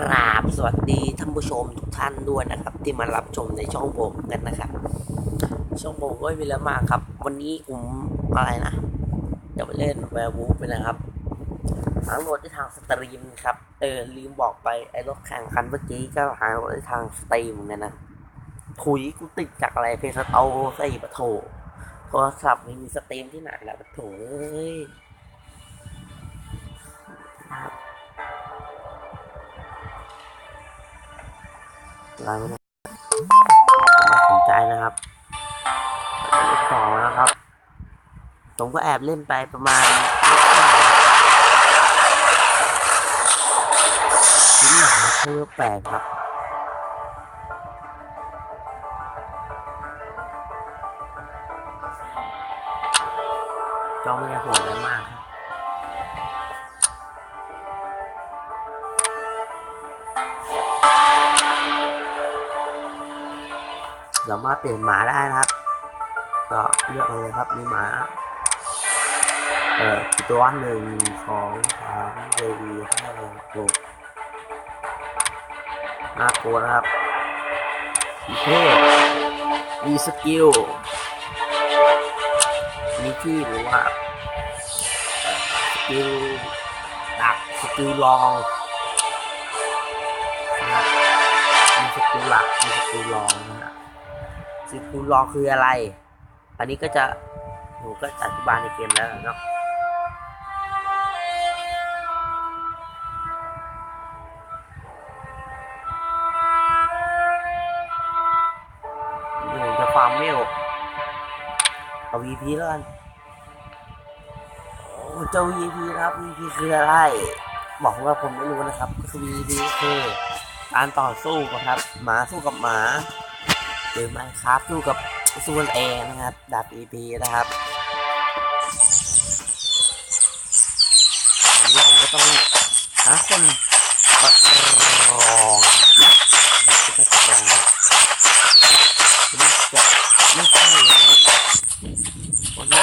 ราบสวัสดีท่านผู้ชมทุกท่านด้วยนะครับที่มารับชมในช่องผมกันนะครับช่องผมก็ไม่มีแล้วมากครับวันนี้ผมอะไรนะจะไปเล่นแวร์วูฟไปนะครับหาโหลดได้ทางสตรีมครับลืมบอกไปไอ้รถแข่งคันเมื่อกี้ก็หาโหลดได้ทางสตรีมเหมือนกันนะถุยกูติดจากอะไรเพสโตใส่ปะโถโทรศัพท์มีสตรีมที่ไหนล่ะปะโถเอ้ยอะไรไม่น่าสนใจนะครับต่อนะครับผมก็แอบเล่นไปประมาณลิ้นหมาเธอแปลกครับก็ไม่ได้โหดอะไรมากครับสามารถเปลี่ยนหมาได้นะครับก็เลือกเลยครับมีหมาตัว1 2 3 4 5 65 ตัวนะครับมีเทพมีสกิลมีที่หรือว่าสกิลดักสกิลลองนะครับมีสกิลหลักมีสกิลลองนะครับสกิลลองคืออะไรอันนี้ก็จะหนูก็อธิบายในเกมแล้วเนาะหนูจะฟาร์มเมลเอา VP แล้วกันเจ้า VP นะครับ VP คืออะไรบอกว่าผมไม่รู้นะครับก็คือ VP คือการต่อสู้ครับหมาสู้กับหมาหรือไม่ครับสู้กับสู้กันเองนะครับดาบ VP นะครับอันนี้ผมก็ต้องหาคนประลองจะจะไม่ใช่วันนี้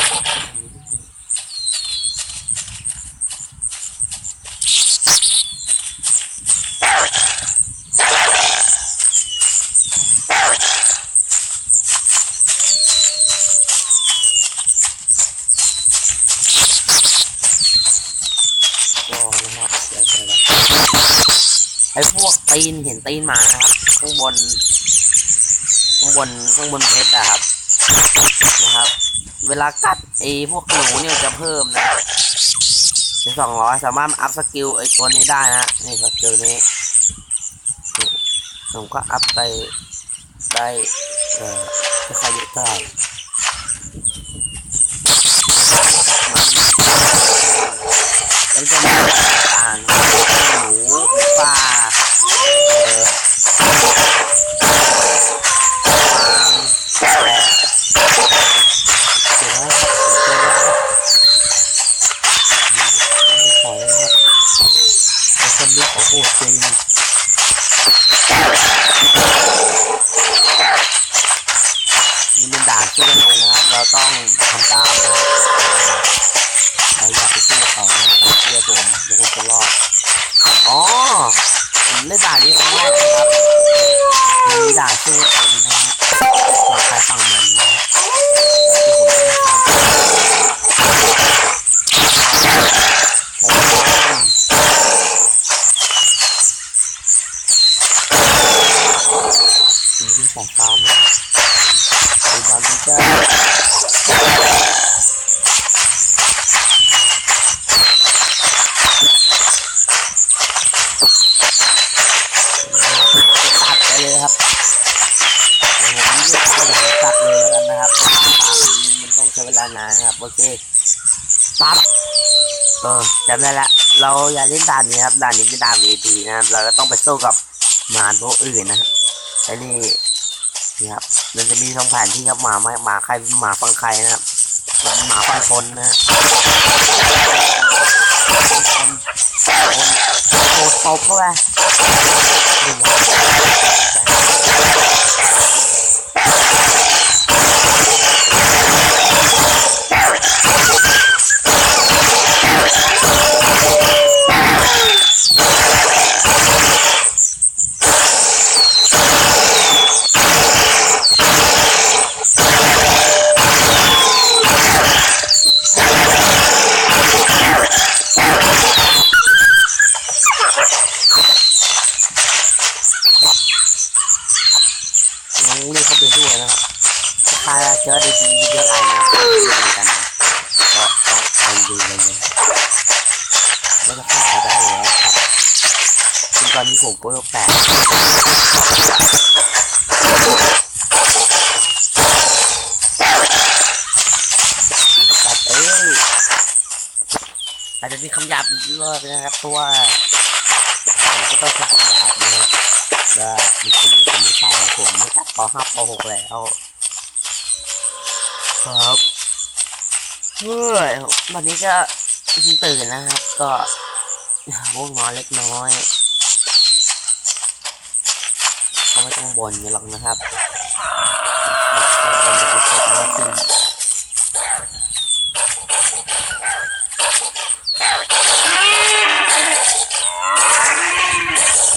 ไอ้พวกตีนเห็นตีนหมาครับข้างบนเพชรนะครับเวลากัดไอ้พวกหนูเนี่ยจะเพิ่มนะเป็น200สามารถอัพสกิลไอ้ตัวนี้ได้นะนี่สกิลนี้ผมก็อัพไปได้จะขยับได้มันจะมีต่างหนูปลาคนนี้เขาโหดจริงนี่เป็นด่านสู้กันเองนะครับเราต้องทำตามนะเราอยากไปสู้กับเขาเชื่อผมเดี๋ยวผมจะรอดอ๋อผมเล่นด่านนี้ครั้งแรกนะครับมีด่านสู้เองนะฝั่งใครฝั่งมันนะของฟาร์มเป็นบอลที่จะตัดไปเลยครับผมเลือกตัดเลยแล้วกันนะครับฟาร์มนี้มันต้องใช้เวลานานครับโอเคตัดจำได้ละเราอย่าเล่นด่านนี้ครับด่านนี้เป็นด่าน VIP นะครับเราก็ต้องไปสู้กับหมาตัวอื่นนะครับไอ้นี่ครับมันจะมี2แผนที่ครับหมาใครหมาฟังใครนะครับหมาฟังคนนะโคตรตบเข้าไป จะได้แล้วครับซึ่งตอนนี้ผมก็แปดอาจจะมีคำหยาบเลิกนะครับเพราะว่าผมก็ต้องใช้คำหยาบนะครับและมีสิ่งที่นิสัยของผมตั้งแต่ป .5 ป .6 แล้วครับเฮ้ยวันนี้ก็ตื่นนะครับก็ง่วงนอนเล็กน้อยก็ไม่ต้องบ่นกันหรอกนะครับบ่นจะจบแล้วส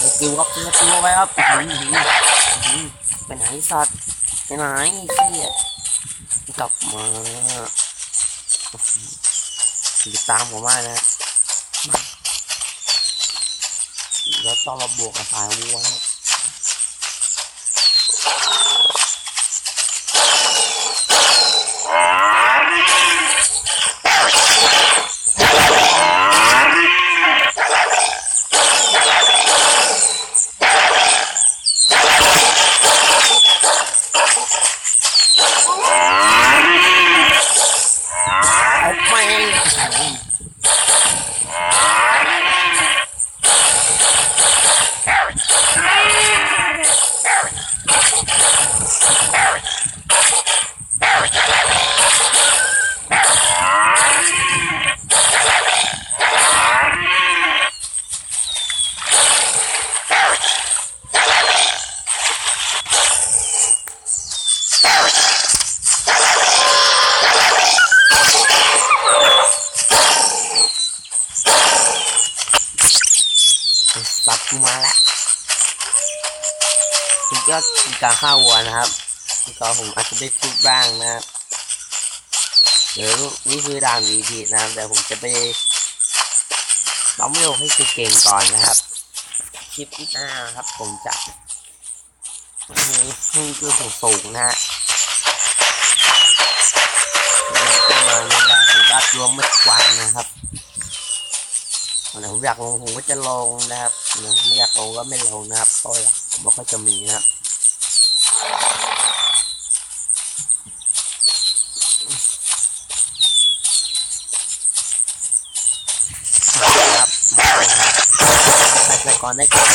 ิกิวครับกิวไปครับไปไหนสัตว์ไปไหนเชี่ยกลับมาติดตามผมมากนะแล้วต้องมาบวกกับสายวัวตัดกูมาแล้วนี่ก็มีการฆ่าวัวนะครับก็ผมอาจจะได้พูดบ้างนะครับเดี๋ยวนี่คือด่าน VP นะครับแต่ผมจะไปน้องไม่ลงให้เก่งก่อนนะครับคลิปหน้าครับผมจะให้คือสูงนะฮะประมาณนี้แหละผมจะรวมเมื่อวันนะครับผมอยากลงผมก็จะลงนะครับไม่อยากลงก็ไม่ลงนะครับเพราะผมบอกว่าจะมีนะครับใส่ก่อนได้ก่อน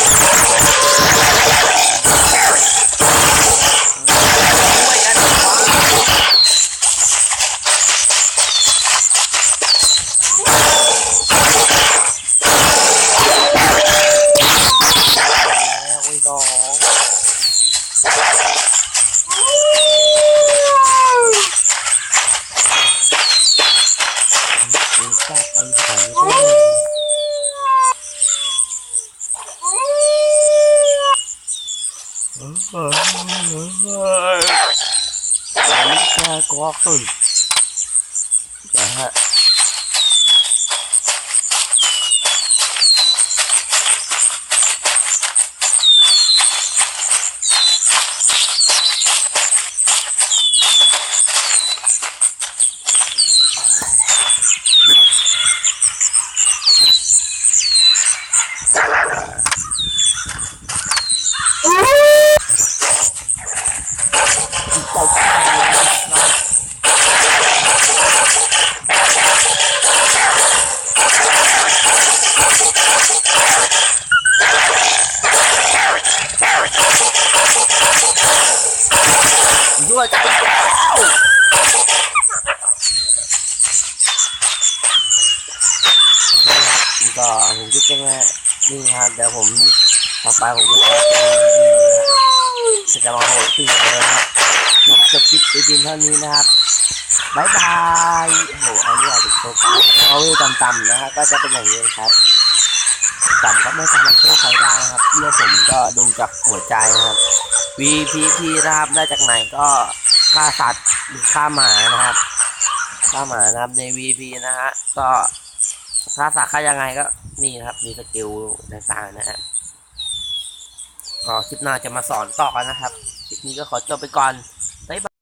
นี่แค่กอกสุดนะฮะด้วยกันแล้วก็ผมคิดว่านี่ครับเดี๋ยวผมต่อไปผมจะมาโหดขึ้นเลยครับจบคลิปไปเพียงเท่านี้นะครับบายบายโหอันนี้อาจจะโชว์เอาไว้ต่ำๆนะครับก็จะเป็นอย่างนี้ครับต่ำก็ไม่สามารถช่วยใครได้ครับเมื่อผมก็ดูจากหัวใจนะครับ VPP นะครับได้จากไหนก็ฆ่าสัตว์หรือฆ่าหมานะครับฆ่าหมานะครับใน VP นะฮะก็ฆ่าสัตว์ฆ่ายังไงก็นี่นะครับมีสกิลต่างๆนะฮะก็คลิปหน้าจะมาสอนต่อนะครับคลิปนี้ก็ขอจบไปก่อนบ๊ายบาย